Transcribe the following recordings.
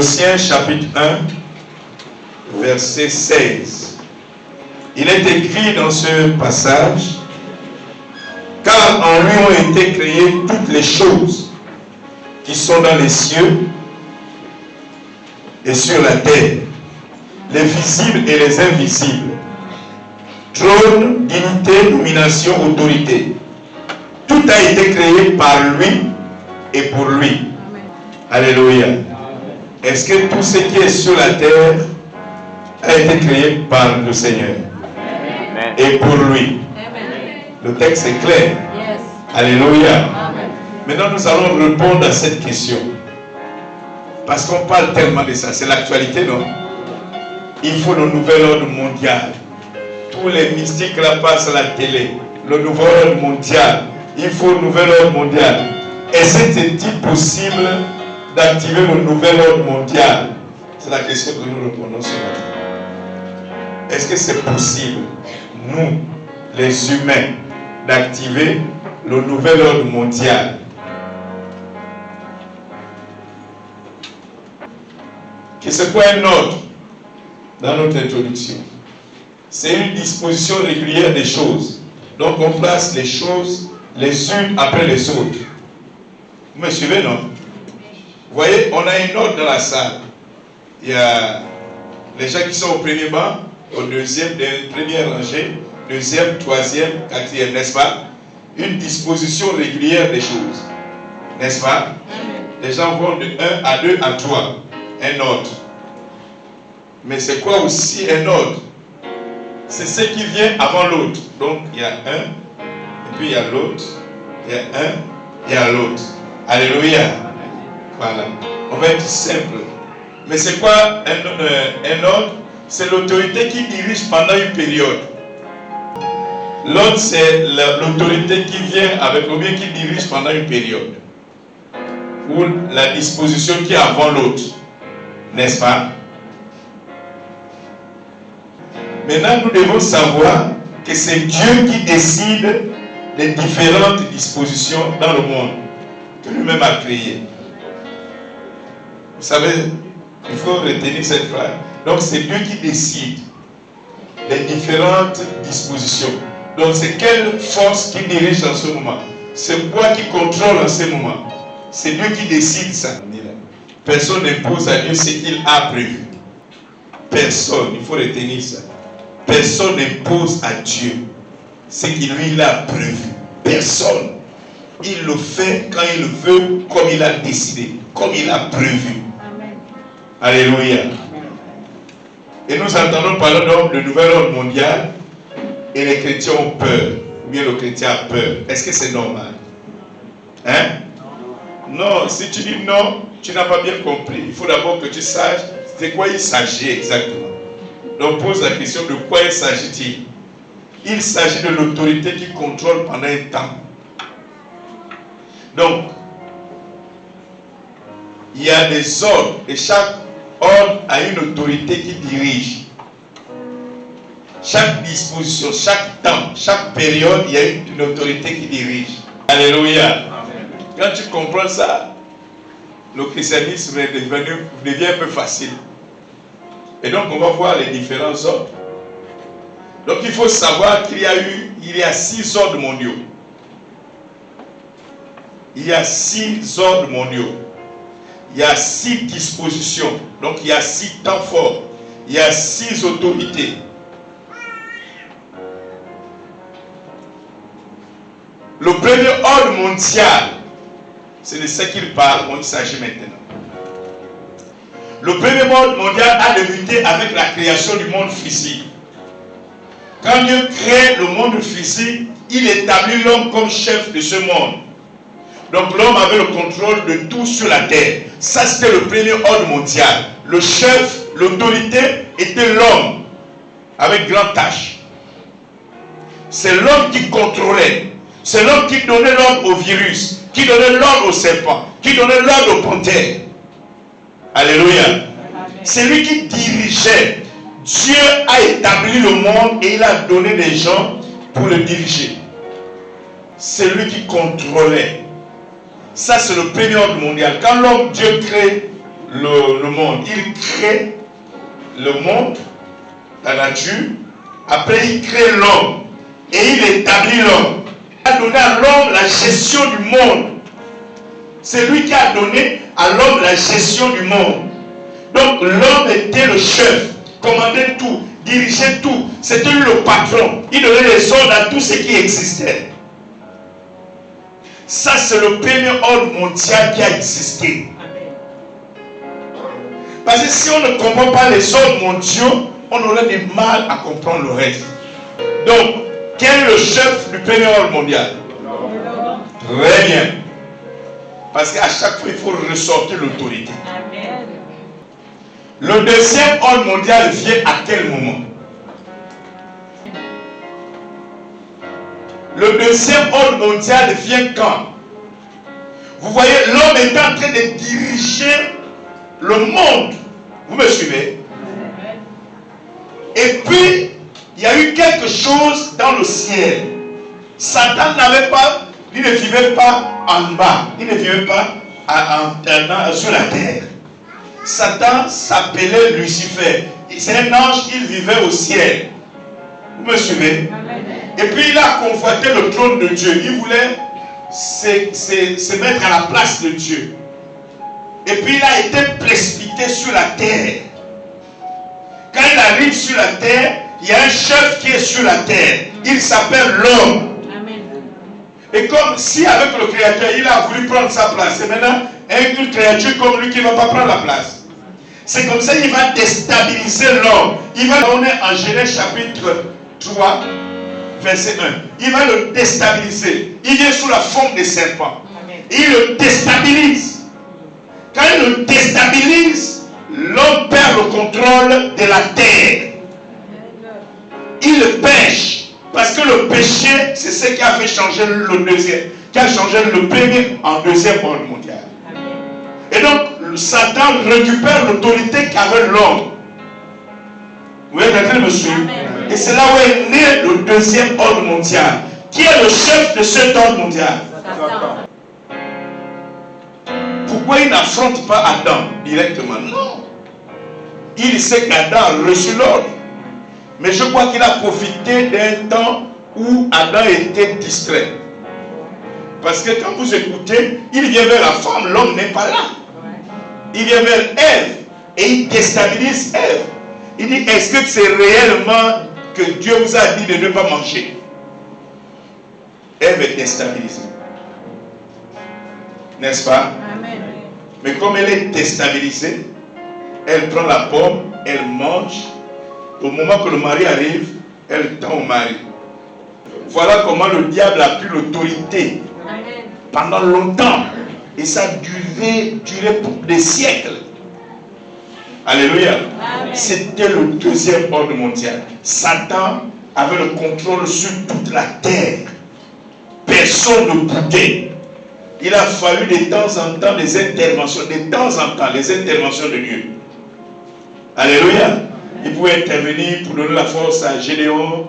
Colossiens chapitre 1, verset 16. Il est écrit dans ce passage, car en lui ont été créées toutes les choses qui sont dans les cieux et sur la terre, les visibles et les invisibles, trône, dignité, domination, autorité. Tout a été créé par lui et pour lui. Alléluia. Est-ce que tout ce qui est sur la terre a été créé par le Seigneur et pour lui? Le texte est clair. Alléluia. Maintenant, nous allons répondre à cette question. Parce qu'on parle tellement de ça. C'est l'actualité, non? Il faut le nouvel ordre mondial. Tous les mystiques là passent à la télé. Le nouvel ordre mondial. Il faut le nouvel ordre mondial. Est-ce que c'est possible d'activer le nouvel ordre mondial? C'est la question que nous répondons ce matin. Est-ce que c'est possible, nous, les humains, d'activer le nouvel ordre mondial? Que c'est quoi un ordre? Dans notre introduction, c'est une disposition régulière des choses. Donc on place les choses les unes après les autres. Vous me suivez, non? Vous voyez, on a un ordre dans la salle. Il y a les gens qui sont au premier banc, au deuxième, première rangée, deuxième, troisième, quatrième, n'est-ce pas? Une disposition régulière des choses, n'est-ce pas? Les gens vont de 1 à 2 à 3, un ordre. Mais c'est quoi aussi un ordre? C'est ce qui vient avant l'autre. Donc il y a un, et puis il y a l'autre, il y a un, il y a l'autre. Alléluia. Voilà. On va être simple. Mais c'est quoi un ordre? C'est l'autorité qui dirige pendant une période. L'ordre, c'est l'autorité qui vient avec le bien qui dirige pendant une période. Ou la disposition qui est avant l'autre. N'est-ce pas? Maintenant, nous devons savoir que c'est Dieu qui décide des différentes dispositions dans le monde que lui-même a créé. Vous savez, il faut retenir cette phrase. Donc, c'est Dieu qui décide des différentes dispositions. Donc, c'est quelle force qui dirige en ce moment? C'est quoi qui contrôle en ce moment? C'est Dieu qui décide ça. Personne n'impose à Dieu ce qu'il a prévu. Personne, il faut retenir ça. Personne n'impose à Dieu ce qu'il lui a prévu. Personne. Il le fait quand il le veut, comme il a décidé, comme il a prévu. Amen. Alléluia. Amen. Et nous entendons parler donc de nouvel ordre mondial et les chrétiens ont peur. Ou bien le chrétien a peur. Est-ce que c'est normal? Hein? Non, si tu dis non, tu n'as pas bien compris. Il faut d'abord que tu saches de quoi il s'agit exactement. Donc pose la question de quoi il s'agit-il? Il s'agit de l'autorité qui contrôle pendant un temps. Donc, il y a des ordres et chaque ordre a une autorité qui dirige. Chaque disposition, chaque temps, chaque période, il y a une autorité qui dirige. Alléluia. Amen. Quand tu comprends ça, le christianisme devient un peu facile. Et donc, on va voir les différents ordres. Donc, il faut savoir qu'il y a 6 ordres mondiaux. Il y a 6 ordres mondiaux. Il y a 6 dispositions. Donc, il y a 6 temps forts. Il y a 6 autorités. Le premier ordre mondial, c'est de ce qu'il parle, il s'agit maintenant. Le premier ordre mondial a débuté avec la création du monde physique. Quand Dieu crée le monde physique, il établit l'homme comme chef de ce monde. Donc l'homme avait le contrôle de tout sur la terre. Ça, c'était le premier ordre mondial. Le chef, l'autorité était l'homme, avec grande tâche. C'est l'homme qui contrôlait. C'est l'homme qui donnait l'ordre au virus, qui donnait l'ordre au serpent, qui donnait l'ordre aux panthères. Alléluia. C'est lui qui dirigeait. Dieu a établi le monde et il a donné des gens pour le diriger. C'est lui qui contrôlait. Ça, c'est le premier ordre mondial. Quand l'homme, Dieu crée le monde. Il crée le monde, la nature. Après, il crée l'homme. Et il établit l'homme. Il a donné à l'homme la gestion du monde. C'est lui qui a donné à l'homme la gestion du monde. Donc l'homme était le chef, commandait tout, dirigeait tout. C'était lui le patron. Il donnait les ordres à tout ce qui existait. Ça, c'est le premier ordre mondial qui a existé. Parce que si on ne comprend pas les ordres mondiaux, on aurait du mal à comprendre le reste. Donc, quel est le chef du premier ordre mondial? Très bien. Parce qu'à chaque fois, il faut ressortir l'autorité. Le deuxième ordre mondial vient à quel moment? Le deuxième ordre mondial vient quand? Vous voyez, l'homme est en train de diriger le monde. Vous me suivez? Et puis, il y a eu quelque chose dans le ciel. Satan n'avait pas, il ne vivait pas en bas, il ne vivait pas sur la terre. Satan s'appelait Lucifer. C'est un ange, il vivait au ciel. Vous me suivez? Et puis il a convoité le trône de Dieu. Il voulait se mettre à la place de Dieu. Et puis il a été précipité sur la terre. Quand il arrive sur la terre, il y a un chef qui est sur la terre. Il s'appelle l'homme. Et comme si avec le Créateur, il a voulu prendre sa place. Et maintenant, une créature comme lui qui ne va pas prendre la place. C'est comme ça qu'il va déstabiliser l'homme. Il va donner en Genèse chapitre 3, verset 1. Il va le déstabiliser. Il vient sous la forme des serpents. Il le déstabilise. Quand il le déstabilise, l'homme perd le contrôle de la terre. Il pêche. Parce que le péché, c'est ce qui a fait changer le deuxième, qui a changé le premier en deuxième ordre mondial. Et donc, Satan récupère l'autorité qu'avait l'homme. Vous voyez, maintenant, monsieur? Et c'est là où est né le deuxième ordre mondial. Qui est le chef de cet ordre mondial? Satan. Pourquoi il n'affronte pas Adam directement? Non. Il sait qu'Adam a reçu l'ordre. Mais je crois qu'il a profité d'un temps où Adam était distrait. Parce que quand vous écoutez, il vient vers la femme, l'homme n'est pas là. Il vient vers Ève et il déstabilise Ève. Il dit, est-ce que c'est réellement que Dieu vous a dit de ne pas manger? Ève est déstabilisée. N'est-ce pas? Amen. Mais comme elle est déstabilisée, elle prend la pomme, elle mange. Au moment que le mari arrive, elle tend au mari. Voilà comment le diable a pris l'autorité pendant longtemps. Et ça a duré pour des siècles. Alléluia. C'était le deuxième ordre mondial. Satan avait le contrôle sur toute la terre. Personne ne bougeait. Il a fallu de temps en temps des interventions. De temps en temps, les interventions de Dieu. Alléluia. Il pouvait intervenir pour donner la force à Gédéon.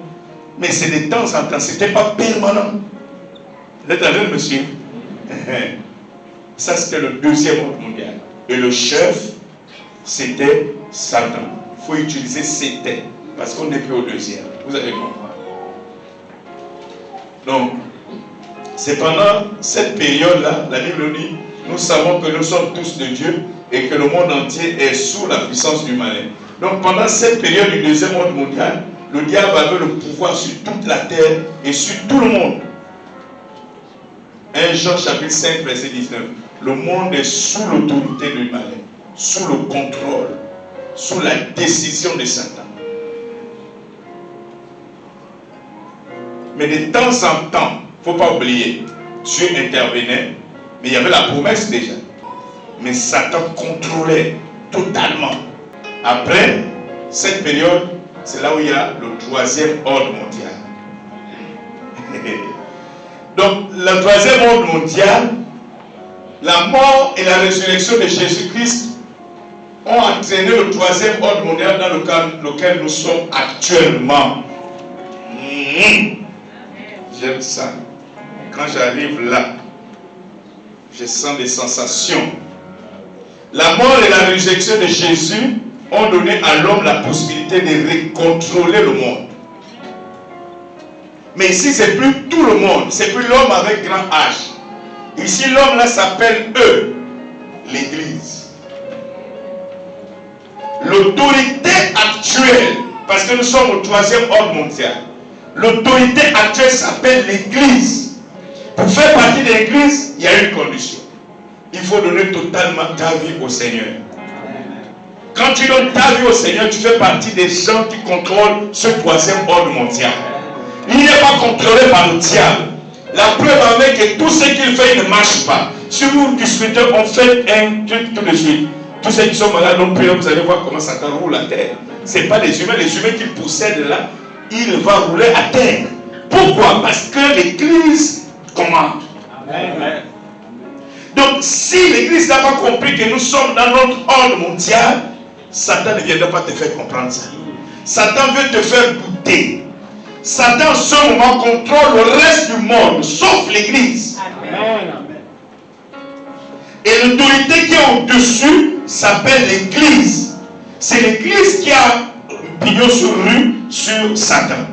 Mais c'est de temps en temps. Ce n'était pas permanent. Vous êtes avec, monsieur? Ça, c'était le deuxième ordre mondial. Et le chef, c'était Satan. Il faut utiliser c'était. Parce qu'on n'est plus au deuxième. Vous allez comprendre. Donc, c'est pendant cette période-là, la Bible dit, nous savons que nous sommes tous de Dieu et que le monde entier est sous la puissance du malin. Donc pendant cette période du deuxième ordre mondial, le diable avait le pouvoir sur toute la terre et sur tout le monde. 1 Jean chapitre 5 verset 19. Le monde est sous l'autorité du malin, sous le contrôle, sous la décision de Satan. Mais de temps en temps, il ne faut pas oublier, Dieu intervenait, mais il y avait la promesse déjà. Mais Satan contrôlait totalement. Après cette période, c'est là où il y a le troisième ordre mondial. Donc, le troisième ordre mondial, la mort et la résurrection de Jésus-Christ ont entraîné le troisième ordre mondial dans lequel nous sommes actuellement. J'aime ça. Quand j'arrive là, je sens des sensations. La mort et la résurrection de Jésus ont donné à l'homme la possibilité de contrôler le monde. Mais ici, c'est plus tout le monde, c'est plus l'homme avec grand H. Ici, l'homme là s'appelle eux, l'Église. L'autorité actuelle, parce que nous sommes au 3e ordre mondial, l'autorité actuelle s'appelle l'Église. Pour faire partie de l'Église, il y a une condition. Il faut donner totalement ta vie au Seigneur. Quand tu donnes ta vie au Seigneur, tu fais partie des gens qui contrôlent ce 3e ordre mondial. Il n'est pas contrôlé par le diable. La preuve avec que tout ce qu'il fait, il ne marche pas. Si vous discutez, on fait un truc tout de suite. Tous ceux qui sont malades, on prie, vous allez voir comment Satan roule la terre. Ce n'est pas les humains qu'il possède là, il va rouler à terre. Pourquoi? Parce que l'Église commande. Amen. Donc, si l'Église n'a pas compris que nous sommes dans notre ordre mondial, Satan ne viendra pas te faire comprendre ça. Satan veut te faire douter. Satan, en ce moment, contrôle le reste du monde, sauf l'Église. Amen. Et l'autorité qui est au-dessus s'appelle l'Église. C'est l'Église qui a pignon sur rue sur Satan.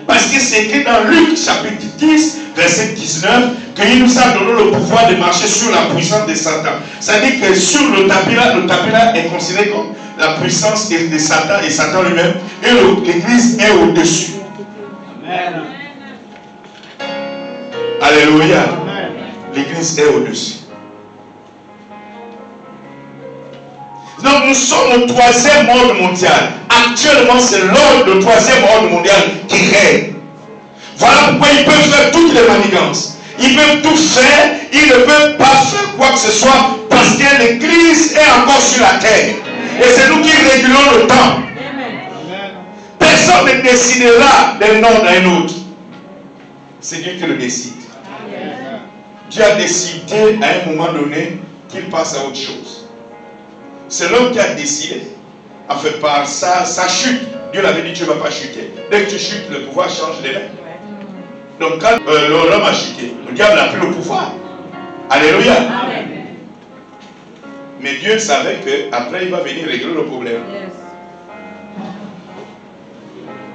Parce que c'est écrit dans Luc chapitre 10, verset 19, qu'il nous a donné le pouvoir de marcher sur la puissance de Satan. Ça dit que sur le tapis là est considéré comme la puissance de Satan et Satan lui-même. Et l'Église est au-dessus. Amen. Alléluia. L'Église est au-dessus. Donc nous sommes au 3e ordre mondial. Actuellement, c'est le 3e ordre mondial qui règne. Voilà pourquoi ils peuvent faire toutes les manigances. Ils peuvent tout faire. Ils ne peuvent pas faire quoi que ce soit parce que l'Église est encore sur la terre. Et c'est nous qui régulons le temps. Personne ne décidera d'un nom d'un autre. C'est Dieu qui le décide. Dieu a décidé à un moment donné qu'il passe à autre chose. C'est l'homme qui a décidé, a fait par sa chute. Dieu l'avait dit, tu ne vas pas chuter. Dès que tu chutes, le pouvoir change de main. Donc quand l'homme a chuté, le diable a pris le pouvoir. Alléluia. Amen. Mais Dieu savait qu'après il va venir régler le problème. Yes.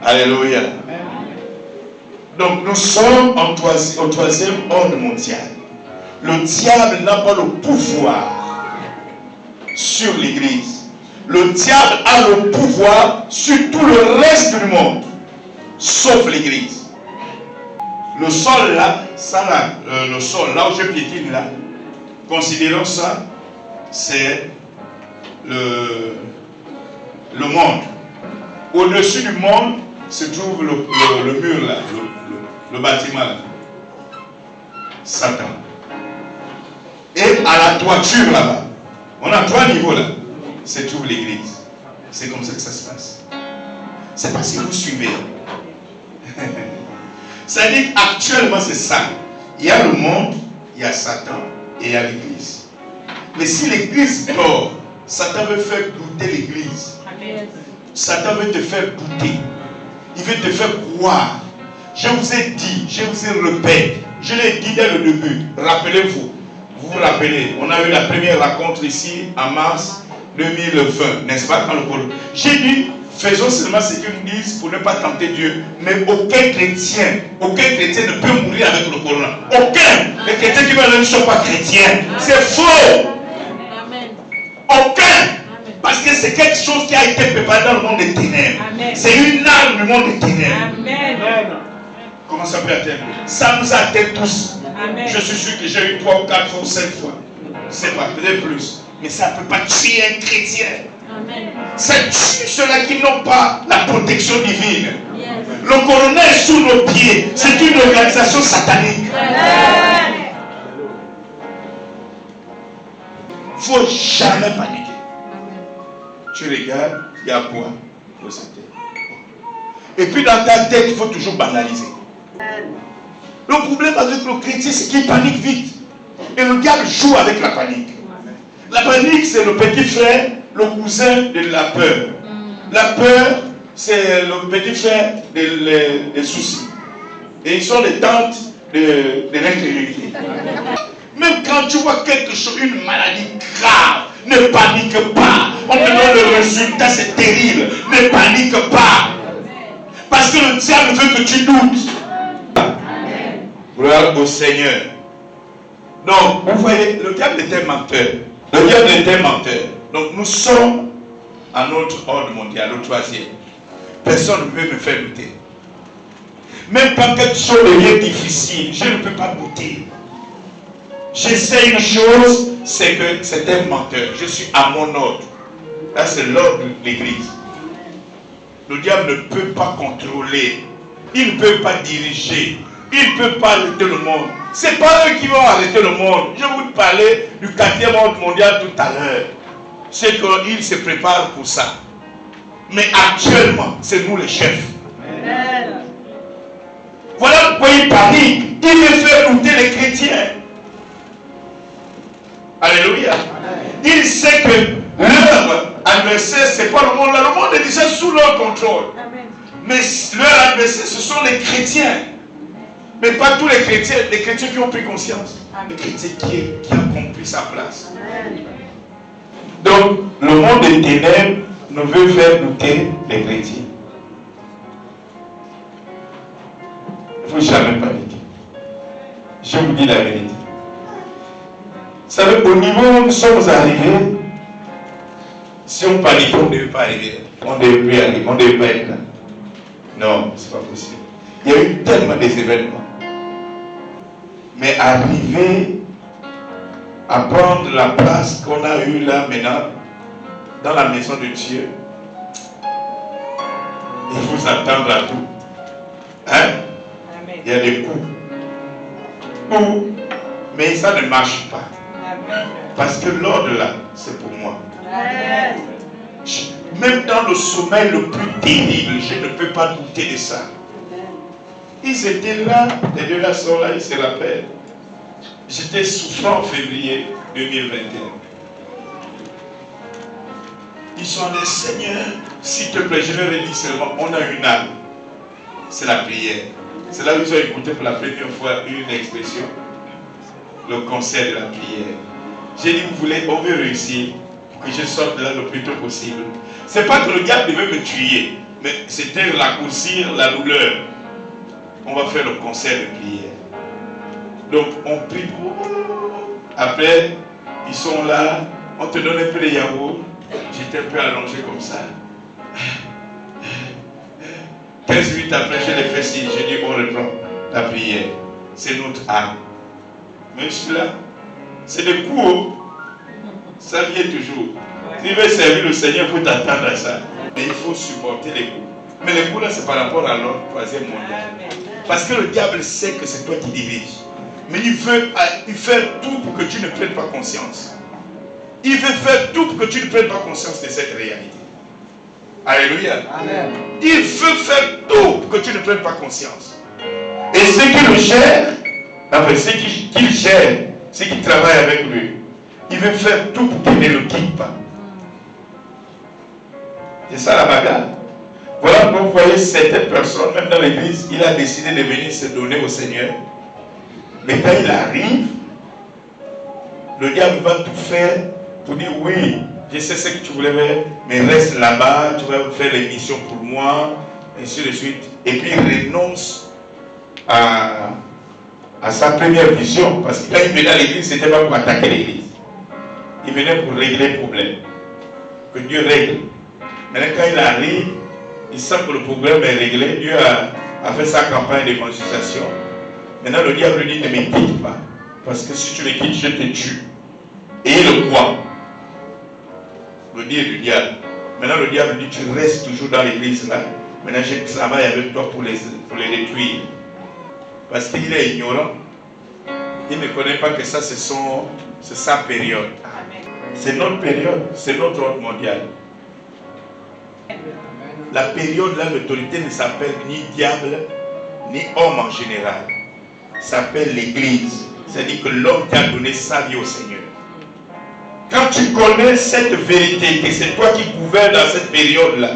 Alléluia. Amen. Donc nous sommes au 3e ordre mondial. Le diable n'a pas le pouvoir sur l'Église. Le diable a le pouvoir sur tout le reste du monde, sauf l'Église. Le sol là, le sol là où je piétine là, considérons ça, c'est le monde. Au-dessus du monde se trouve le mur là, le bâtiment là. Satan. Et à la toiture là-bas, on a 3 niveaux là. Se trouve l'Église. C'est comme ça que ça se passe. C'est parce que vous suivez. Ça dit actuellement c'est ça. Il y a le monde, il y a Satan et il y a l'Église. Mais si l'Église dort, Satan veut faire douter l'Église. Satan veut te faire douter. Il veut te faire croire. Je vous ai dit, je vous ai répété, je l'ai dit dès le début. Rappelez-vous. Vous vous rappelez, on a eu la première rencontre ici en mars 2020, n'est-ce pas, dans le Coran. J'ai dit, faisons seulement ce qu'ils nous disent pour ne pas tenter Dieu. Mais aucun chrétien ne peut mourir avec le Coran. Aucun. Les chrétiens qui veulent ne sont pas chrétiens. C'est faux. Aucun. Parce que c'est quelque chose qui a été préparé dans le monde des ténèbres. C'est une arme du monde des ténèbres. Amen. Comment ça peut atteindre? Ça nous atteint tous. Amen. Je suis sûr que j'ai eu 3 ou 4 fois ou 5 fois. C'est pas, peut-être plus. Mais ça ne peut pas tuer un chrétien. Amen. Ça tue ceux-là qui n'ont pas la protection divine. Yes. Le colonel est sous nos pieds. C'est une organisation satanique. Il ne faut jamais paniquer. Tu regardes, il y a quoi? Et puis dans ta tête, il faut toujours banaliser. Le problème avec le chrétien, c'est qu'il panique vite. Et le diable joue avec la panique. La panique, c'est le petit frère, le cousin de la peur. La peur, c'est le petit frère des soucis. Et ils sont les tantes de l'incrédulité. Même quand tu vois quelque chose, une maladie grave, Ne panique pas. On te donne le résultat, c'est terrible. Ne panique pas. Parce que le diable veut que tu doutes. Gloire au Seigneur. Donc, vous voyez, le diable était menteur. Le diable était menteur. Donc, nous sommes à notre ordre mondial, le troisième. Personne ne peut me faire douter. Même quand quelque chose devient difficile, je ne peux pas douter. Je sais une chose, c'est que c'est un menteur. Je suis à mon ordre. Là, c'est l'ordre de l'Église. Le diable ne peut pas contrôler. Il ne peut pas diriger. Il ne peut pas arrêter le monde. Ce n'est pas eux qui vont arrêter le monde. Je vais vous parler du 4e ordre mondial tout à l'heure. C'est qu'ils se préparent pour ça. Mais actuellement, c'est nous les chefs. Amen. Voilà pourquoi il panique. Il veut faire douter les chrétiens. Alléluia. Amen. Il sait que leur adversaire, ce n'est pas le monde là. Le monde est déjà sous leur contrôle. Amen. Mais leur adversaire, ce sont les chrétiens. Mais pas tous les chrétiens qui ont pris conscience. Amen. Les chrétiens qui ont compris sa place. Amen. Donc, le monde des ténèbres ne veut faire douter les chrétiens. Il ne faut jamais paniquer. Je vous dis la vérité. Vous savez, au niveau où nous sommes arrivés, si on panique, on ne devait pas arriver. On ne devait plus arriver. On ne devait pas être là. Non, ce n'est pas possible. Il y a eu tellement des événements. Mais arriver à prendre la place qu'on a eue là maintenant, dans la maison de Dieu, il faut s'attendre à tout. Hein? Amen. Il y a des coups. Mais ça ne marche pas. Amen. Parce que l'ordre là, c'est pour moi. Amen. Même dans le sommeil le plus terrible, je ne peux pas douter de ça. Ils étaient là, les deux là sont là, ils se rappellent. J'étais souffrant en février 2021. Ils sont des Seigneur, s'il te plaît, je leur ai dit seulement, on a une âme. C'est la prière. C'est là où ils ont écouté pour la première fois une expression. Le conseil de la prière. J'ai dit, vous voulez, on veut réussir pour que je sorte de là le plus tôt possible. C'est pas que le diable devait me tuer, mais c'était raccourcir la douleur. On va faire le conseil de prière. Donc on prie. Après, ils sont là, on te donne un peu de yaourt. J'étais un peu allongé comme ça. 15 minutes après, je l'ai fait signe. J'ai dit, on reprend la prière. C'est notre âme. Mais je suis là. C'est des coups. Ça vient toujours. Si tu veux servir le Seigneur, il faut t'attendre à ça. Mais il faut supporter les coups. Mais les coups là, c'est par rapport à l'ordre troisième mondial. Parce que le diable sait que c'est toi qui diriges. Mais il veut faire tout pour que tu ne prennes pas conscience. Il veut faire tout pour que tu ne prennes pas conscience de cette réalité. Alléluia. Amen. Il veut faire tout pour que tu ne prennes pas conscience. Et ceux qui le gèrent, enfin ceux qui gèrent, ceux qui travaillent avec lui, il veut faire tout pour qu'il ne le quitte pas. C'est ça la bagarre. Voilà pourquoi vous voyez certaines personnes, même dans l'église, il a décidé de venir se donner au Seigneur. Mais quand il arrive, le diable va tout faire pour dire oui, je sais ce que tu voulais faire, mais reste là-bas, tu vas faire l'émission pour moi, et ainsi de suite. Et puis il renonce à sa première vision, parce que quand il venait à l'église, ce n'était pas pour attaquer l'église. Il venait pour régler le problème. Que Dieu règle. Maintenant quand il arrive, il sent que le problème est réglé. Dieu a fait sa campagne d'évangélisation. Maintenant, le diable lui dit, ne me quitte pas. Parce que si tu me quittes, je te tue. Et il le croit. Le dit du diable. Maintenant, le diable dit, tu restes toujours dans l'église là. Maintenant, je travaille avec toi pour les détruire. Parce qu'il est ignorant. Il ne connaît pas que ça, c'est sa période. C'est notre période. C'est notre ordre mondial. La période là, l'autorité ne s'appelle ni diable, ni homme en général. S'appelle l'église. C'est-à-dire que l'homme qui a donné sa vie au Seigneur. Quand tu connais cette vérité, que c'est toi qui gouvernes dans cette période-là,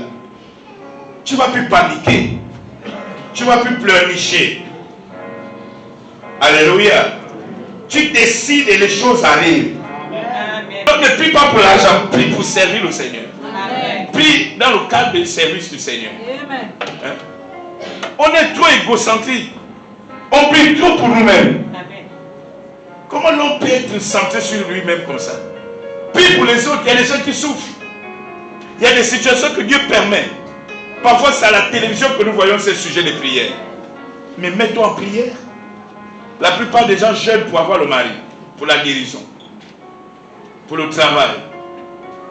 tu ne vas plus paniquer. Tu ne vas plus pleurnicher. Alléluia. Tu décides et les choses arrivent. Donc ne prie pas pour l'argent, prie pour servir le Seigneur. Amen. Prie dans le cadre du service du Seigneur. Amen. Hein? On est trop égocentrique. On prie trop pour nous-mêmes. Amen. Comment l'homme peut être centré sur lui-même comme ça? Prie pour les autres, il y a des gens qui souffrent. Il y a des situations que Dieu permet. Parfois c'est à la télévision que nous voyons ces sujets de prière. Mais mets-toi en prière. La plupart des gens jeûnent pour avoir le mari, pour la guérison, pour le travail.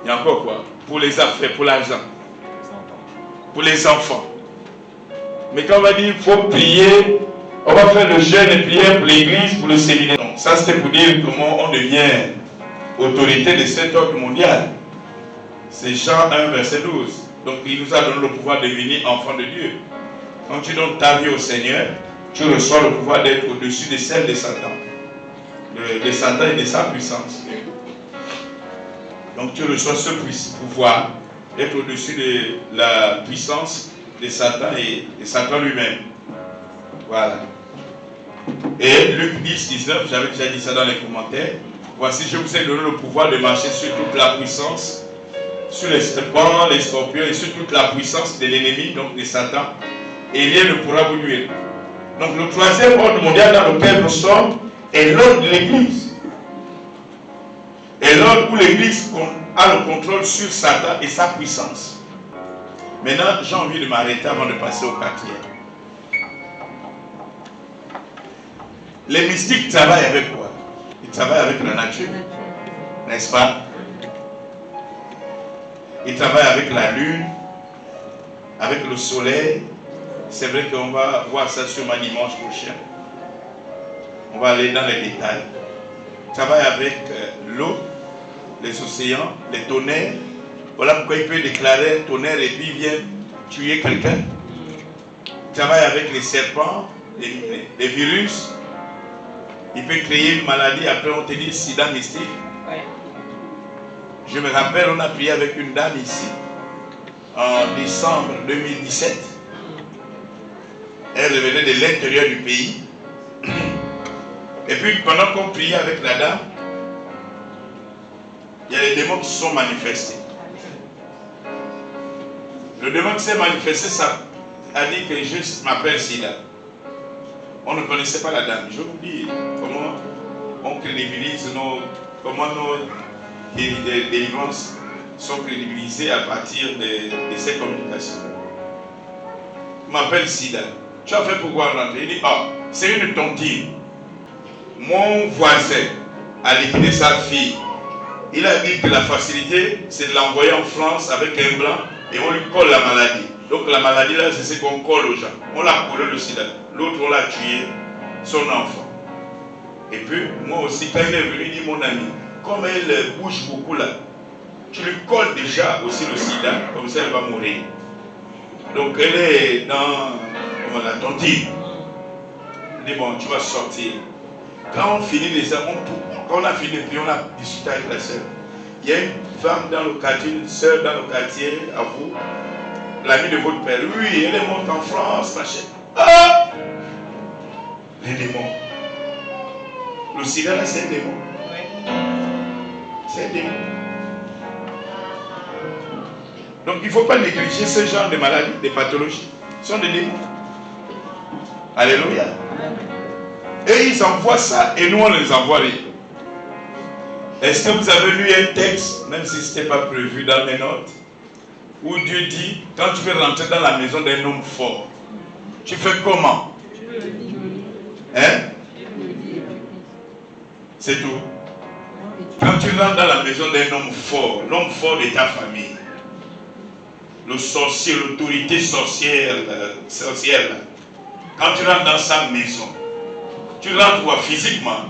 Il y a encore quoi? Pour les affaires, pour l'argent, pour les enfants. Mais quand on va dire qu'il faut prier, on va faire le jeûne et prière pour l'église, pour le séminaire. Donc, ça c'était pour dire comment on devient autorité de cet ordre mondial. C'est Jean 1, verset 12. Donc il nous a donné le pouvoir de devenir enfant de Dieu. Quand tu donnes ta vie au Seigneur, tu reçois le pouvoir d'être au-dessus de celle de Satan. De Satan et de sa puissance. Donc tu reçois ce pouvoir d'être au-dessus de la puissance de Satan et de Satan lui-même. Voilà. Et Luc 10, 19, j'avais déjà dit ça dans les commentaires. Voici, je vous ai donné le pouvoir de marcher sur toute la puissance, sur les serpents, les scorpions et sur toute la puissance de l'ennemi, donc de Satan. Et rien ne pourra vous nuire. Donc le troisième ordre mondial dans lequel nous sommes est l'ordre de l'Église. Et l'ordre où l'Église a le contrôle sur Satan et sa puissance. Maintenant, j'ai envie de m'arrêter avant de passer au quatrième. Les mystiques travaillent avec quoi? Ils travaillent avec la nature, n'est-ce pas? Ils travaillent avec la lune, avec le soleil. C'est vrai qu'on va voir ça sur ma dimanche prochain. On va aller dans les détails. Ils travaillent avec l'eau, les océans, les tonnerres. Voilà pourquoi il peut déclarer tonnerre et puis il vient tuer quelqu'un. Ils travaillent avec les serpents, les virus. Il peut créer une maladie, après on te dit sida mystique. Ouais. Je me rappelle, on a prié avec une dame ici, en décembre 2017. Elle revenait de l'intérieur du pays. Et puis pendant qu'on priait avec la dame, il y a les démons qui se sont manifestés. Le démon qui s'est manifesté, ça a dit que je m'appelle Sida. On ne connaissait pas la dame. Je vous dis comment on crédibilise comment nos délivrances sont crédibilisées à partir de ces communications. Je m'appelle Sida. Tu as fait pourquoi rentrer? Il dit, c'est une tontine. Mon voisin a liquidé sa fille. Il a dit que la facilité, c'est de l'envoyer en France avec un blanc et on lui colle la maladie. Donc la maladie là, c'est ce qu'on colle aux gens. On l'a collé le sida. L'autre, on l'a tué, son enfant. Et puis, moi aussi, quand il est venu, il dit, mon ami, comme elle bouge beaucoup là, tu lui colles déjà aussi le sida, comme ça elle va mourir. Donc elle est dans la tontine. Il dit, bon, tu vas sortir. Quand on finit les quand on a fini, puis on a discuté avec la sœur. Il y a une femme dans le quartier, une sœur dans le quartier, à vous, l'amie de votre père. Oui, elle est morte en France, machin. Ah! Les démons. Le sida là, c'est un démon. C'est un démon. Donc il ne faut pas négliger ce genre de maladies, de pathologies. Ce sont des démons. Alléluia. Et ils envoient ça et nous on ne les envoie rien. Est-ce que vous avez lu un texte, même si ce n'était pas prévu dans mes notes, où Dieu dit, quand tu veux rentrer dans la maison d'un homme fort, tu fais comment? Hein? C'est tout. Quand tu rentres dans la maison d'un homme fort, l'homme fort de ta famille, le sorcier, l'autorité sorcière, quand tu rentres dans sa maison, tu rentres quoi physiquement?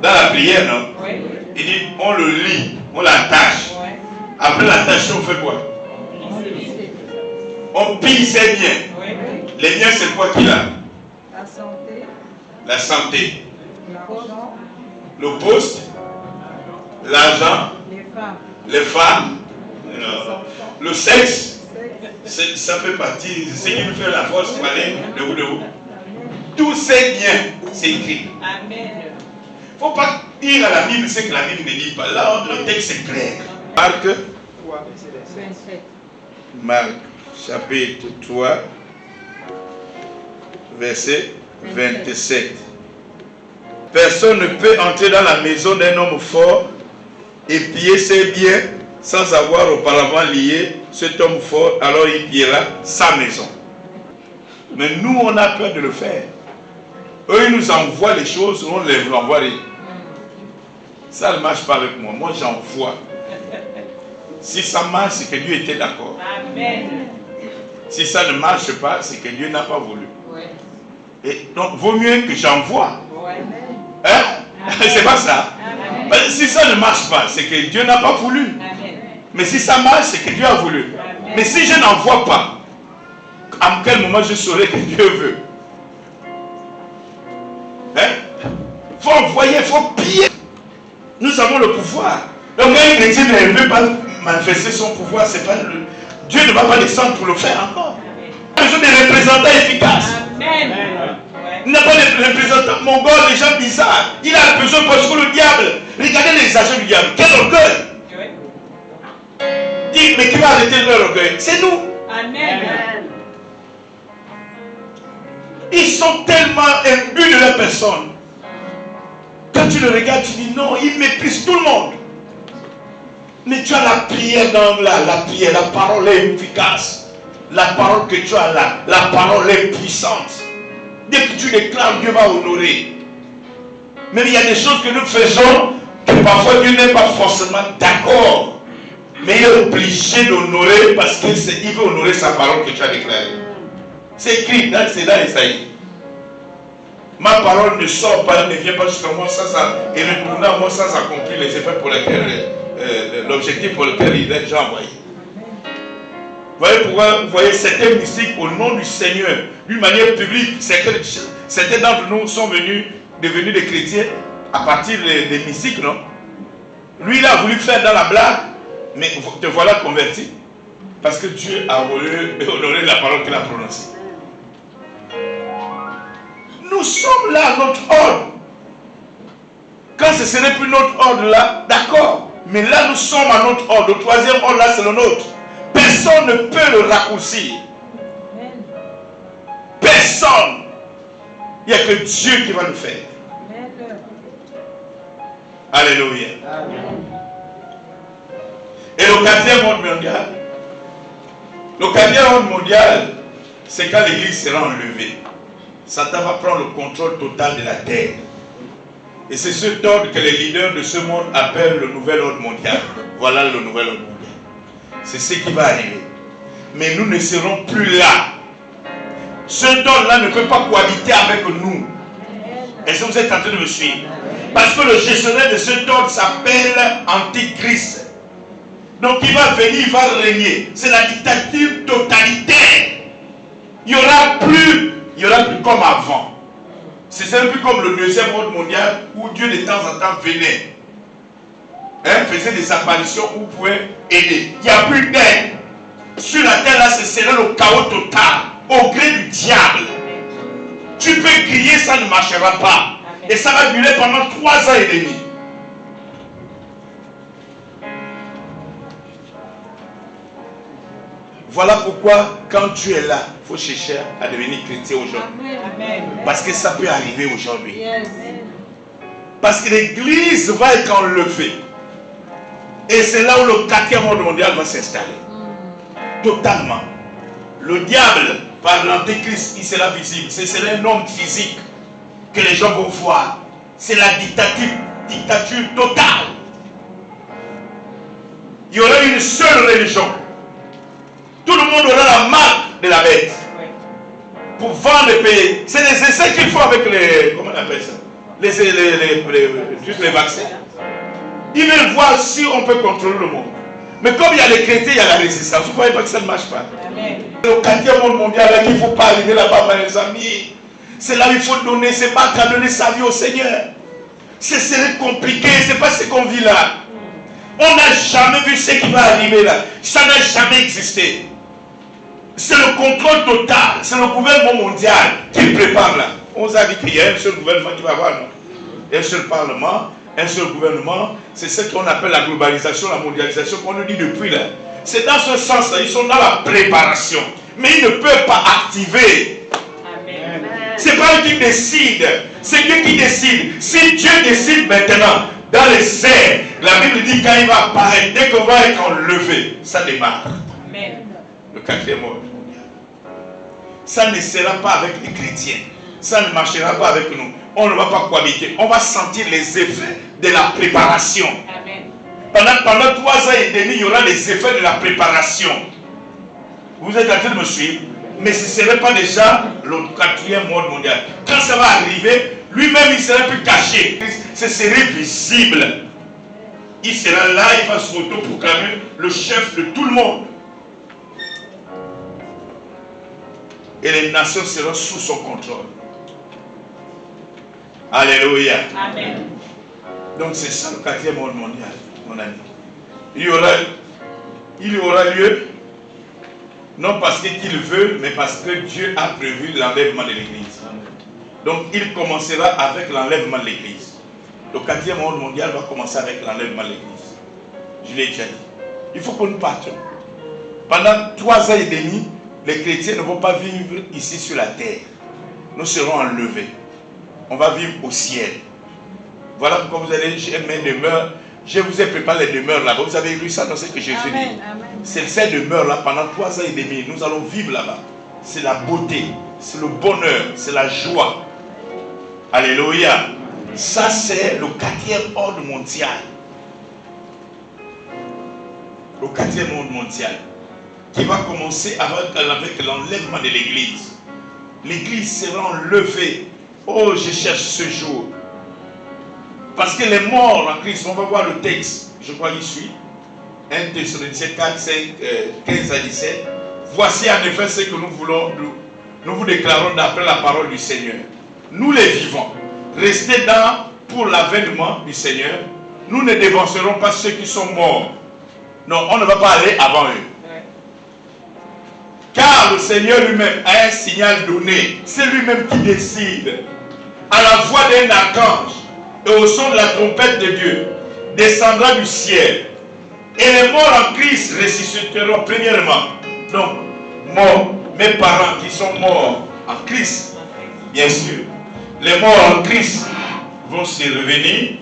Dans la prière, non? Oui. Il dit, on le lit, on l'attache. Oui. Après l'attachement, on fait quoi? On pille ses biens. Oui. Les biens, c'est quoi qu'il a? La santé. La santé. Le poste. L'argent. Les femmes. Le sexe. Ça fait partie. C'est qui me fait la force pour aller de vous. Tous ces biens, c'est écrit. Amen. dire à la Bible ce que la Bible ne dit pas. Là, le texte est clair. Marc 27. Marc, chapitre 3, verset 27. Personne ne peut entrer dans la maison d'un homme fort et piller ses biens sans avoir auparavant lié cet homme fort, alors il pillera sa maison. Mais nous, on a peur de le faire. Eux, ils nous envoient les choses, on les envoie. Ça ne marche pas avec moi. Moi, j'envoie. Si ça marche, c'est que Dieu était d'accord. Amen. Si ça ne marche pas, c'est que Dieu n'a pas voulu. Ouais. Et donc, vaut mieux que j'envoie. Ouais. Hein? C'est pas ça. Mais si ça ne marche pas, c'est que Dieu n'a pas voulu. Amen. Mais si ça marche, c'est que Dieu a voulu. Amen. Mais si je n'envoie pas, à quel moment je saurai que Dieu veut? Hein? Il faut envoyer, il faut piller. Nous avons le pouvoir. Donc, un chrétien ne veut pas manifester son pouvoir. C'est pas le... Dieu ne va pas descendre pour le faire encore. Il a besoin des représentants efficaces. Amen. Il n'a pas de représentants mongols, les gens bizarres. Il a besoin parce que le diable, regardez les agents du diable. Quel orgueil! Dis, mais qui va arrêter leur orgueil? C'est nous. Amen. Ils sont tellement imbus de leur personne. Quand tu le regardes, tu dis non, ils méprisent tout le monde. Mais tu as la prière dans la prière, la parole est efficace. La parole que tu as là, la parole est puissante. Dès que tu déclares, Dieu va honorer. Mais il y a des choses que nous faisons que parfois Dieu n'est pas forcément d'accord. Mais il est obligé d'honorer parce qu'il veut honorer sa parole que tu as déclarée. C'est écrit, c'est dans Isaïe. Ma parole ne sort pas, ne vient pas jusqu'à moi sans ça, et retourne à moi sans accomplir les effets pour lesquels, l'objectif pour lequel il est déjà envoyé. Vous voyez pourquoi, vous voyez, certains mystiques au nom du Seigneur, d'une manière publique, certains d'entre nous sont devenus des chrétiens à partir des mystiques, non? Lui, il a voulu faire dans la blague, mais te voilà converti, parce que Dieu a voulu honorer la parole qu'il a prononcée. Nous sommes là à notre ordre. Quand ce serait plus notre ordre là, d'accord. Mais là, nous sommes à notre ordre. Le troisième ordre là, c'est le nôtre. Personne ne peut le raccourcir. Personne. Il n'y a que Dieu qui va le faire. Alléluia. Et le quatrième ordre mondial, c'est quand l'église sera enlevée. Satan va prendre le contrôle total de la terre. Et c'est cet ordre que les leaders de ce monde appellent le nouvel ordre mondial. Voilà le nouvel ordre mondial. C'est ce qui va arriver. Mais nous ne serons plus là. Cet ordre-là ne peut pas cohabiter avec nous. Est-ce que vous êtes en train de me suivre? Parce que le gestionnaire de cet ordre s'appelle Antichrist. Donc il va venir, il va régner. C'est la dictature totalitaire. Il n'y aura plus comme avant. Ce serait plus comme le deuxième ordre mondial où Dieu de temps en temps venait. Faisait des apparitions où il pouvait aider. Il n'y a plus d'aide. Sur la terre là, ce serait le chaos total. Au gré du diable. Tu peux crier, ça ne marchera pas. Et ça va durer pendant 3 ans et demi. Voilà pourquoi, quand tu es là, il faut chercher à devenir chrétien aujourd'hui. Parce que ça peut arriver aujourd'hui. Parce que l'église va être enlevée. Et c'est là où le quatrième ordre mondial va s'installer. Totalement. Le diable, par l'antéchrist, il sera visible. Ce sera un homme physique que les gens vont voir. C'est la dictature totale. Il y aura une seule religion. Tout le monde aura la marque de la bête. Pour vendre et payer. C'est les essais qu'il faut avec les... Comment on appelle ça? Juste les vaccins. Ils veulent voir si on peut contrôler le monde. Mais comme il y a les chrétiens, il y a la résistance. Vous ne voyez pas que ça ne marche pas. Le quatrième monde mondial, là, il ne faut pas arriver là-bas, mes amis. C'est là où il faut donner, c'est pas qu'à donner sa vie au Seigneur. Ce serait compliqué, c'est pas ce qu'on vit là. On n'a jamais vu ce qui va arriver là. Ça n'a jamais existé. C'est le contrôle total, c'est le gouvernement mondial qui prépare là. On vous a dit qu'il y a un seul gouvernement qui va avoir, non? Un seul parlement, un seul gouvernement. C'est ce qu'on appelle la globalisation, la mondialisation qu'on nous dit depuis là. C'est dans ce sens-là, ils sont dans la préparation. Mais ils ne peuvent pas activer. C'est pas eux qui décident, c'est Dieu qui décide. Si Dieu décide maintenant, dans les airs, la Bible dit quand il va apparaître, dès qu'on va être enlevé, ça démarre. Amen. Le 4e ordre mondial. Ça ne sera pas avec les chrétiens. Ça ne marchera pas avec nous. On ne va pas cohabiter. On va sentir les effets de la préparation. Amen. Pendant 3 ans et demi, il y aura les effets de la préparation. Vous êtes en train de me suivre? Mais ce ne serait pas déjà le 4e ordre mondial. Quand ça va arriver, lui-même il serait plus caché. Ce serait visible. Il sera là, il va se autoproclamer le chef de tout le monde. Et les nations seront sous son contrôle. Alléluia. Amen. Donc c'est ça le 4e ordre mondial, mon ami. Il y aura lieu, non parce qu'il veut, mais parce que Dieu a prévu l'enlèvement de l'Église. Donc il commencera avec l'enlèvement de l'Église. Le 4e ordre mondial va commencer avec l'enlèvement de l'Église. Je l'ai déjà dit. Il faut que nous partions. Pendant 3 ans et demi, les chrétiens ne vont pas vivre ici sur la terre. Nous serons enlevés. On va vivre au ciel. Voilà pourquoi vous allez chez mes demeures. Je vous ai préparé les demeures là-bas. Vous avez lu ça dans ce que Jésus dit. C'est ces demeures là pendant 3 ans et demi. Nous allons vivre là-bas. C'est la beauté, c'est le bonheur, c'est la joie. Alléluia. Ça c'est le 4e ordre mondial. Le 4e ordre mondial. Qui va commencer avec l'enlèvement de l'Église. L'Église sera enlevée. Oh, je cherche ce jour. Parce que les morts en Christ, on va voir le texte, je crois qu'il suit. 1 Thessaloniciens 4, 5, 15 à 17. Voici en effet ce que nous voulons, nous vous déclarons d'après la parole du Seigneur. Nous les vivants, restés pour l'avènement du Seigneur, nous ne dévancerons pas ceux qui sont morts. Non, on ne va pas aller avant eux. Car le Seigneur lui-même a un signal donné. C'est lui-même qui décide. À la voix d'un archange et au son de la trompette de Dieu, descendra du ciel. Et les morts en Christ ressusciteront premièrement. Donc, morts, mes parents qui sont morts en Christ, bien sûr. Les morts en Christ vont se revenir.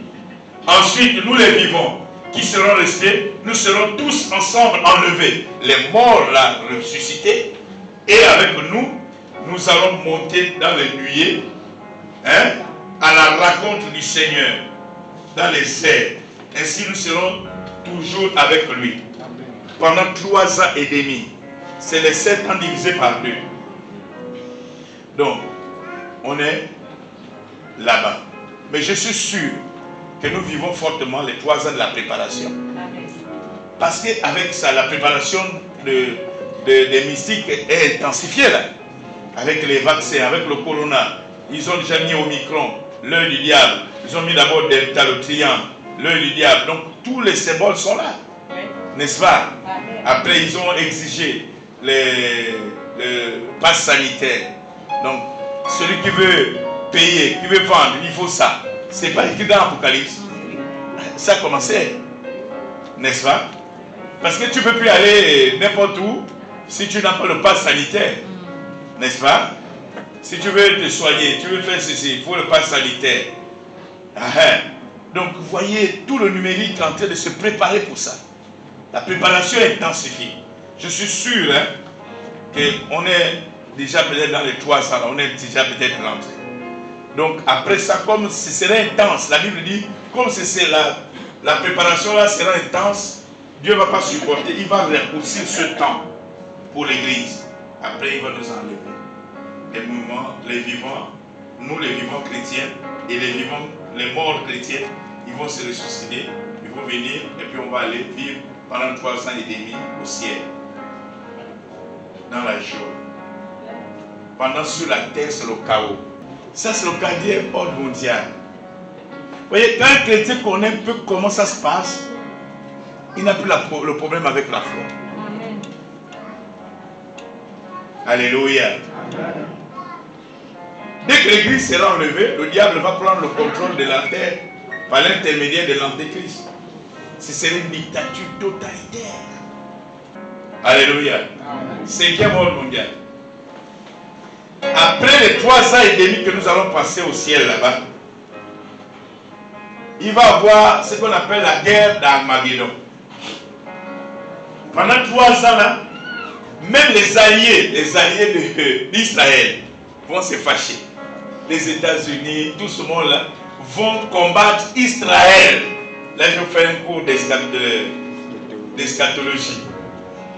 Ensuite, nous les vivants qui seront restés, nous serons tous ensemble enlevés. Les morts là ressuscités. Et avec nous, nous allons monter dans les nuées, à la rencontre du Seigneur, dans les airs. Ainsi nous serons toujours avec lui. Pendant 3 ans et demi. C'est les 7 ans divisés par 2. Donc, on est là-bas. Mais je suis sûr que nous vivons fortement les 3 ans de la préparation. Parce qu'avec ça, la préparation des mystiques est intensifiée là. Avec les vaccins, avec le corona. Ils ont déjà mis Omicron, l'œil du diable. Ils ont mis d'abord Delta, le triangle, l'œil du diable. Donc tous les symboles sont là. N'est-ce pas? Après, ils ont exigé le pass sanitaire. Donc, celui qui veut payer, qui veut vendre, il faut ça. C'est pas écrit dans l'Apocalypse. Ça a commencé. N'est-ce pas? Parce que tu ne peux plus aller n'importe où si tu n'as pas le pass sanitaire. N'est-ce pas? Si tu veux te soigner, tu veux faire ceci, il faut le pass sanitaire. Donc, vous voyez, tout le numérique est en train de se préparer pour ça. La préparation est intensifiée. Je suis sûr qu'on est déjà peut-être dans les 3 ans, on est déjà peut-être rentré. Donc, après ça, comme ce serait intense, la Bible dit, comme c'est la préparation là sera intense, Dieu ne va pas supporter, il va raccourcir ce temps pour l'Église. Après, il va nous enlever. Les mouvements, les vivants, nous les vivants chrétiens et les morts chrétiens, ils vont se ressusciter, ils vont venir et puis on va aller vivre pendant 3 ans et demi au ciel. Dans la joie. Pendant sur la terre, c'est le chaos. Ça, c'est le 4e ordre mondial. Vous voyez, quand un chrétien connaît un peu comment ça se passe, il n'a plus le problème avec la foi. Amen. Alléluia. Amen. Dès que l'église sera enlevée, le diable va prendre le contrôle de la terre par l'intermédiaire de l'Antéchrist. Ce serait une dictature totalitaire. Alléluia. 5e ordre mondial. Après les 3 ans et demi que nous allons passer au ciel là-bas, il va y avoir ce qu'on appelle la guerre d'Armageddon. Pendant 3 ans là, même les alliés d'Israël vont se fâcher. Les États-Unis, tout ce monde-là, vont combattre Israël. Là, je vais faire un cours d'eschatologie.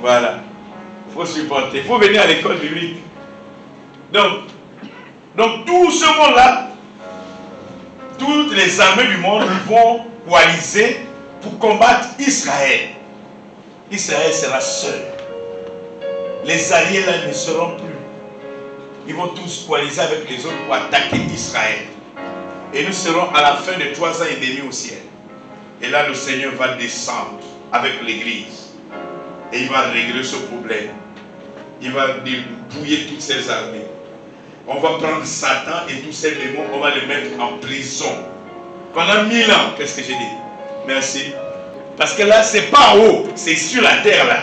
Voilà. Il faut supporter. Il faut venir à l'école biblique. Donc tout ce monde-là, toutes les armées du monde vont coaliser pour combattre Israël. Israël sera seul. Les alliés là ne seront plus. Ils vont tous coaliser avec les autres pour attaquer Israël. Et nous serons à la fin de 3 ans et demi au ciel. Et là, le Seigneur va descendre avec l'Église. Et il va régler ce problème. Il va dépouiller toutes ces armées. On va prendre Satan et tous ces démons, on va les mettre en prison. Pendant 1000 ans, qu'est-ce que j'ai dit? Merci. Parce que là, c'est pas en haut, c'est sur la terre là.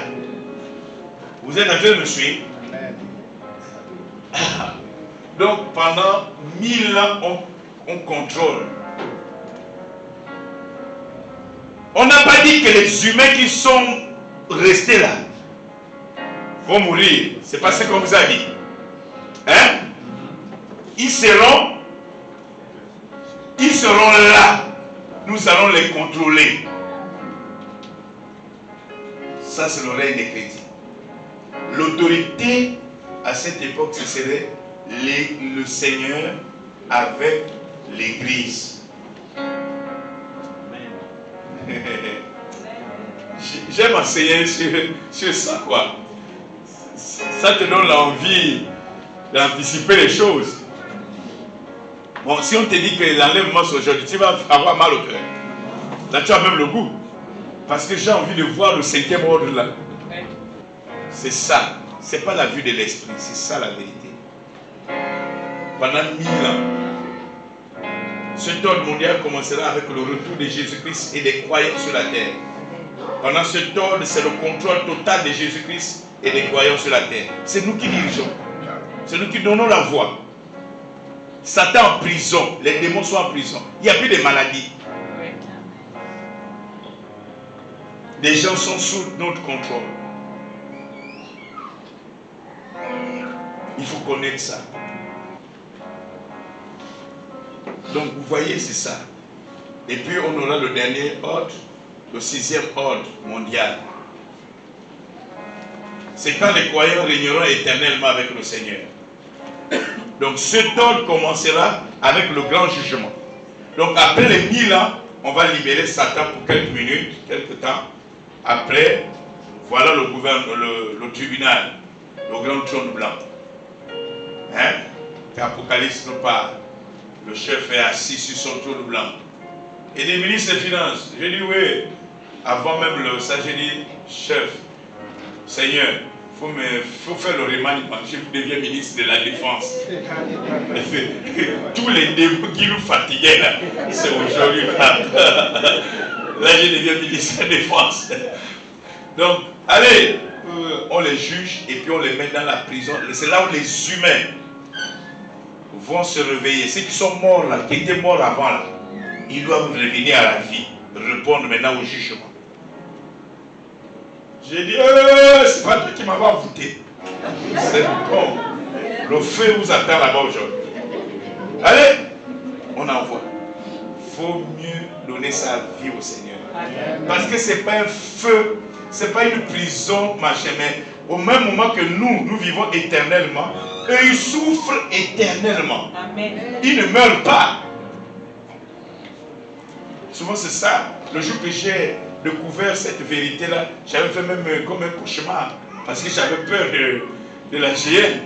Vous êtes en train de me suivre? Donc pendant 1000 ans, on contrôle. On n'a pas dit que les humains qui sont restés là vont mourir. C'est pas ce qu'on vous a dit. Hein? Ils seront là. Nous allons les contrôler. Ça, c'est le règne des chrétiens. L'autorité à cette époque, ce serait le Seigneur avec l'Église. J'aime enseigner sur ça, quoi. Ça te donne l'envie d'anticiper les choses. Bon, si on te dit que l'enlèvement c'est aujourd'hui, tu vas avoir mal au cœur. Là, tu as même le goût. Parce que j'ai envie de voir le 5e ordre là. C'est ça. C'est pas la vue de l'esprit, c'est ça la vérité. Pendant 1000 ans, cet ordre mondial commencera avec le retour de Jésus-Christ et des croyants sur la terre. Pendant cet ordre, c'est le contrôle total de Jésus-Christ et des croyants sur la terre. C'est nous qui dirigeons. C'est nous qui donnons la voix. Satan en prison, les démons sont en prison. Il n'y a plus de maladies. Les gens sont sous notre contrôle. Il faut connaître ça. Donc vous voyez, c'est ça. Et puis on aura le dernier ordre, le 6e ordre mondial. C'est quand les croyants régneront éternellement avec le Seigneur. Donc cet ordre commencera avec le grand jugement. Donc après les 1000 ans, on va libérer Satan pour quelques minutes, quelques temps. Après, voilà le tribunal, le grand trône blanc. Hein? Qu'Apocalypse nous parle. Le chef est assis sur son trône blanc. Et des ministres des Finances. J'ai dit oui. Avant même ça, j'ai dit, chef, Seigneur, faut faire le remaniement. Je deviens ministre de la Défense. Tous les démons qui nous fatiguaient là, c'est aujourd'hui. Là, je deviens ministre de la Défense. Donc, allez, on les juge et puis on les met dans la prison. C'est là où les humains vont se réveiller. Ceux qui sont morts là, qui étaient morts avant là, ils doivent revenir à la vie, répondre maintenant au jugement. J'ai dit, c'est pas toi qui m'avais envoûté. C'est bon. Le feu vous attend là-bas aujourd'hui. Allez, on envoie. Il faut mieux donner sa vie au Seigneur. Parce que ce n'est pas un feu, ce n'est pas une prison, machin, mais au même moment que nous vivons éternellement, eux, ils souffrent éternellement. Amen. Ils ne meurent pas. Souvent, c'est ça. Le jour que j'ai découvert cette vérité-là, j'avais fait même comme un cauchemar. Parce que j'avais peur de la géhenne.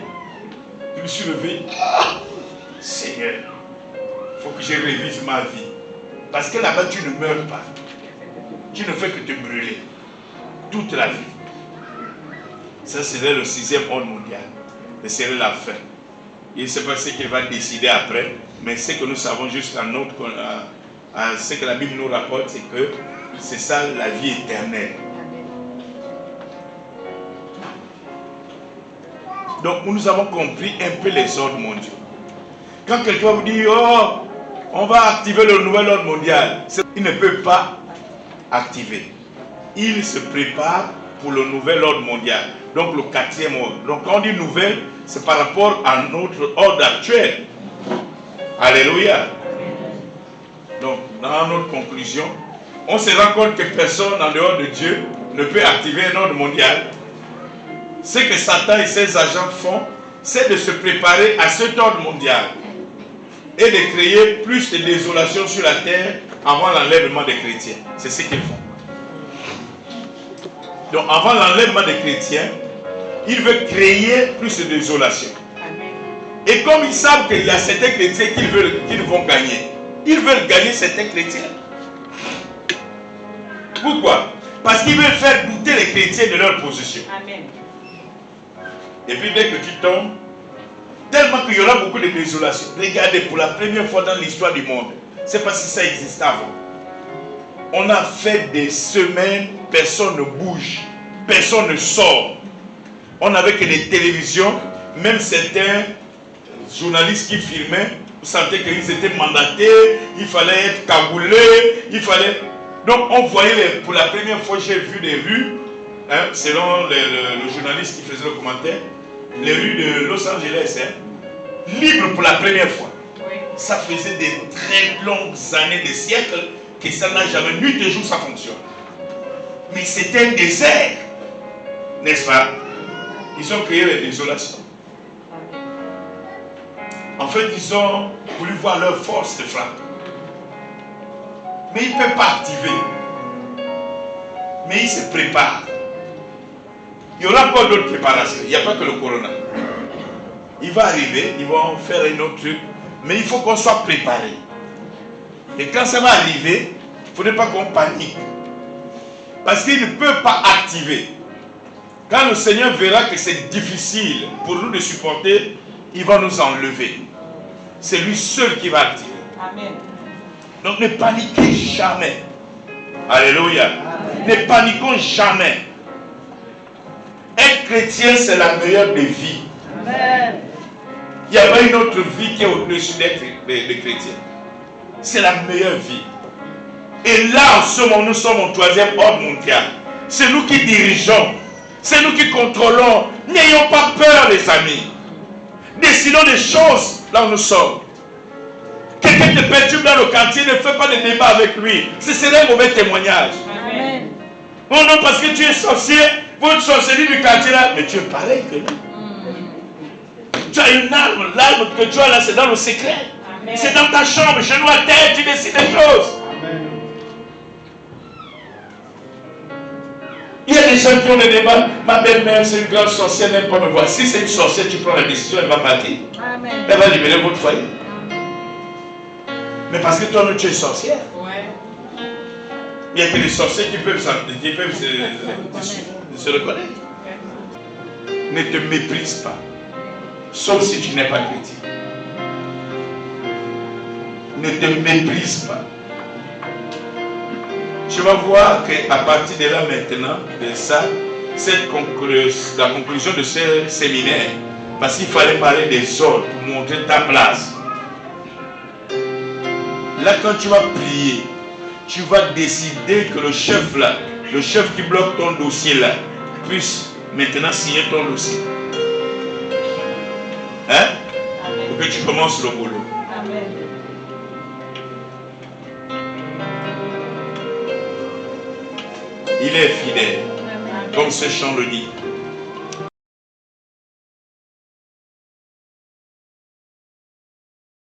Je me suis levé. Ah, Seigneur, il faut que je révise ma vie. Parce que là-bas, tu ne meurs pas. Tu ne fais que te brûler. Toute la vie. Ça serait le 6e ordre mondial. Ce serait la fin. Il ne sait pas ce qu'il va décider après, mais c'est que nous savons juste à ce que la Bible nous rapporte, c'est que c'est ça la vie éternelle. Donc nous avons compris un peu les ordres mondiaux. Quand quelqu'un vous dit, oh, on va activer le nouvel ordre mondial, il ne peut pas activer. Il se prépare pour le nouvel ordre mondial. Donc le 4e ordre. Donc quand on dit nouvelle, c'est par rapport à notre ordre actuel. Alléluia. Donc dans notre conclusion, on se rend compte que personne en dehors de Dieu ne peut activer un ordre mondial. Ce que Satan et ses agents font, c'est de se préparer à cet ordre mondial et de créer plus de désolation sur la terre avant l'enlèvement des chrétiens. C'est ce qu'ils font. Donc avant l'enlèvement des chrétiens, il veut créer plus de désolation. Et comme ils savent qu'il y a certains chrétiens qu'ils vont gagner, ils veulent gagner certains chrétiens. Pourquoi? Parce qu'ils veulent faire douter les chrétiens de leur position. Amen. Et puis dès que tu tombes, tellement qu'il y aura beaucoup de désolation. Regardez, pour la première fois dans l'histoire du monde, c'est pas si ça existait avant. On a fait des semaines, personne ne bouge, personne ne sort. On n'avait que des télévisions, même certains journalistes qui filmaient, vous sentez qu'ils étaient mandatés, il fallait être cagoulé, il fallait... Donc on voyait, pour la première fois j'ai vu des rues, hein, selon le journaliste qui faisait le commentaire, les rues de Los Angeles, hein, libres pour la première fois. Oui. Ça faisait des très longues années, des siècles, que ça n'a jamais, nuit et jour, ça fonctionne. Mais c'était un désert, n'est-ce pas? Ils ont créé la désolation. En fait, ils ont voulu voir leur force de frappe. Mais ils ne peuvent pas activer. Mais ils se préparent. Il y aura encore d'autres préparations. Il n'y a pas que le corona. Il va arriver, ils vont faire un autre truc. Mais il faut qu'on soit préparé. Et quand ça va arriver, il ne faudrait pas qu'on panique. Parce qu'il ne peut pas activer. Quand le Seigneur verra que c'est difficile pour nous de supporter, il va nous enlever. C'est lui seul qui va activer. Amen. Donc ne paniquez jamais. Alléluia. Ne paniquons jamais. Être chrétien, c'est la meilleure des vies. Amen. Il n'y a pas une autre vie qui est au-dessus d'être chrétien. C'est la meilleure vie. Et là, en ce moment, nous sommes au 3e ordre mondial. C'est nous qui dirigeons. C'est nous qui contrôlons. N'ayons pas peur, les amis. Décidons des choses là où nous sommes. Quelqu'un te perturbe dans le quartier, ne fais pas de débat avec lui. Ce serait un mauvais témoignage. Amen. Oh non, parce que tu es sorcier, votre sorcellerie du quartier là, mais tu es pareil que nous. Tu as une arme, l'arme que tu as là, c'est dans le secret. C'est dans ta chambre, genou à terre, tu décides des choses. Amen. Il y a des gens qui ont des débats. Ma belle-mère, c'est une grande sorcière, elle n'aime pas me voir. Si c'est une sorcière, tu prends la décision, elle va partir. Amen. Elle va libérer votre foyer. Mais parce que toi, tu es sorcière. Ouais. Il y a que les sorciers qui peuvent se reconnaître. Ne te méprise pas. Sauf si tu n'es pas chrétien. Ne te méprise pas. Tu vas voir qu'à partir de là maintenant, de ça, la conclusion de ce séminaire, parce qu'il fallait parler des ordres pour montrer ta place. Là, quand tu vas prier, tu vas décider que le chef là, le chef qui bloque ton dossier là, puisse maintenant signer ton dossier. Hein? Pour que tu commences le boulot. Amen. Il est fidèle, comme ce chant le dit.